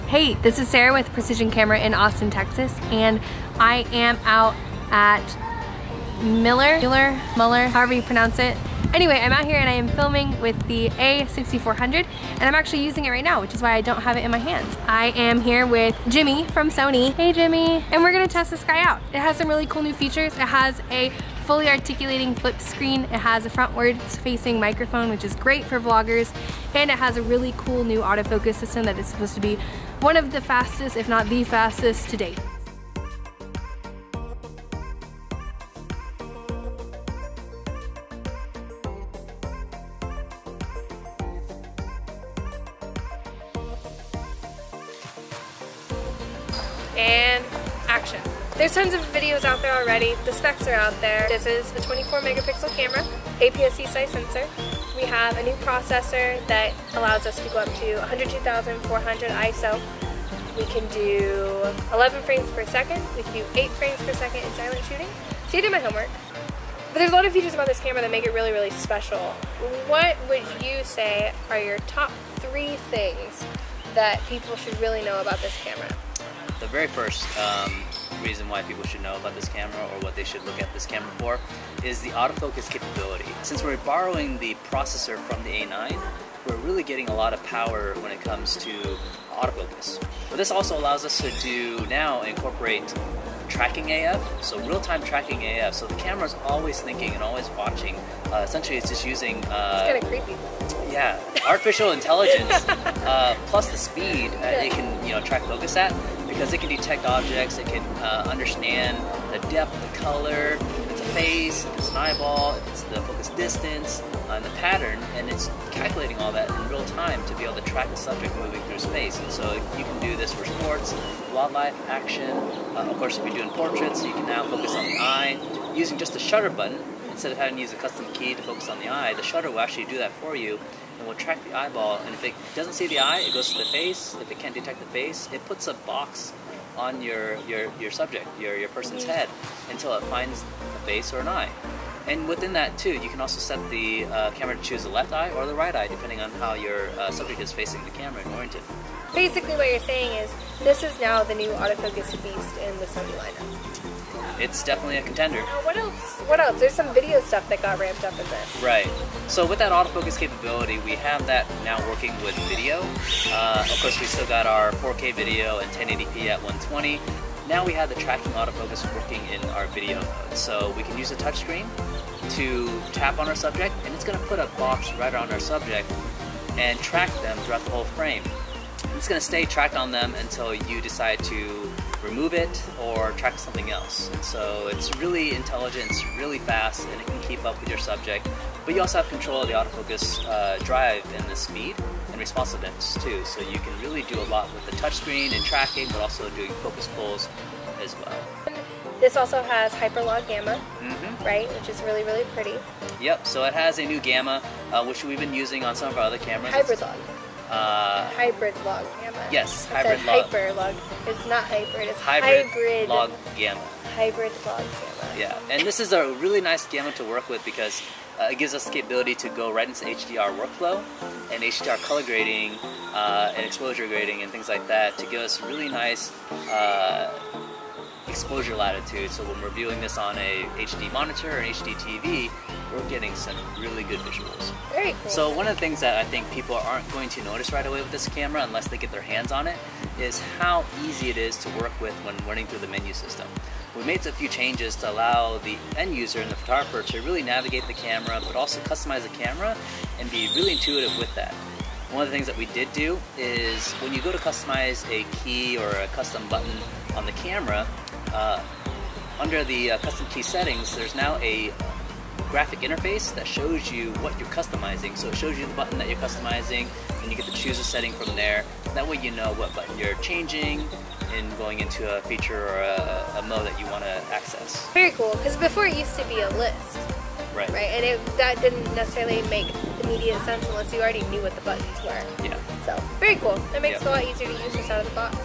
Hey, this is Sarah with Precision Camera in Austin, Texas, and I am out at Muller, however you pronounce it. Anyway, I'm out here and I am filming with the a6400, and I'm actually using it right now, which is why I don't have it in my hands. I am here with Jimmy from Sony. Hey Jimmy. And we're gonna test this guy out. It has some really cool new features. It has a fully articulating flip screen. It has a frontwards facing microphone, which is great for vloggers. And it has a really cool new autofocus system that is supposed to be one of the fastest, if not the fastest, to date. And action. There's tons of videos out there already. The specs are out there. This is a 24 megapixel camera, APS-C size sensor. We have a new processor that allows us to go up to 102,400 ISO. We can do 11 frames per second. We can do 8 frames per second in silent shooting. So you did my homework. But there's a lot of features about this camera that make it really, really special. What would you say are your top 3 things that people should really know about this camera? The very first reason why people should know about this camera, or what they should look at this camera for, is the autofocus capability. Since we're borrowing the processor from the A9, we're really getting a lot of power when it comes to autofocus. But this also allows us to do now incorporate tracking AF, so real-time tracking AF. So the camera's always thinking and always watching. Essentially, it's just using it's kind of creepy. Yeah, artificial intelligence plus the speed it can track focus at, because it can detect objects, it can understand the depth, the color, if it's a face, if it's an eyeball, if it's the focus distance, and the pattern, and it's calculating all that in real time to be able to track the subject moving through space. And so you can do this for sports, wildlife, action. Of course, if you're doing portraits, you can now focus on the eye using just a shutter button. Instead of having to use a custom key to focus on the eye, the shutter will actually do that for you and will track the eyeball. And if it doesn't see the eye, it goes to the face. If it can't detect the face, it puts a box on your subject, your person's head, until it finds a face or an eye. And within that too, you can also set the camera to choose the left eye or the right eye, depending on how your subject is facing the camera and oriented. Basically what you're saying is, this is now the new autofocus beast in the Sony lineup. It's definitely a contender. Now what else? What else? There's some video stuff that got ramped up in this. Right. So with that autofocus capability, we have that now working with video. Of course, we still got our 4K video and 1080p at 120. Now we have the tracking autofocus working in our video mode. So we can use a touchscreen to tap on our subject, and it's going to put a box right around our subject and track them throughout the whole frame. It's going to stay tracked on them until you decide to remove it or track something else. And so it's really intelligent, it's really fast, and it can keep up with your subject. But you also have control of the autofocus drive and the speed and responsiveness too. So you can really do a lot with the touchscreen and tracking, but also doing focus pulls as well. This also has hyperlog gamma, right? Which is really, really pretty. Yep, so it has a new gamma, which we've been using on some of our other cameras. Hybrid log. Hybrid log gamma. Yes, hybrid log. Hyper log. It's not hybrid, it's hybrid log gamma. Hybrid log gamma. Yeah, and this is a really nice gamma to work with, because it gives us the capability to go right into HDR workflow and HDR color grading and exposure grading and things like that to give us really nice exposure latitude. So when we're viewing this on a HD monitor or an HD TV, we're getting some really good visuals. Very cool. So one of the things that I think people aren't going to notice right away with this camera, unless they get their hands on it, is how easy it is to work with when running through the menu system. We made a few changes to allow the end user and the photographer to really navigate the camera, but also customize the camera and be really intuitive with that. One of the things that we did do is, when you go to customize a key or a custom button on the camera, under the custom key settings, there's now a graphic interface that shows you what you're customizing. So it shows you the button that you're customizing, and you get to choose a setting from there. That way you know what button you're changing and going into a feature or a mode that you want to access. Very cool, because before it used to be a list. Right. Right, and that didn't necessarily make immediate sense unless you already knew what the buttons were. Yeah. So, very cool. That makes it a lot easier to use just out of the box.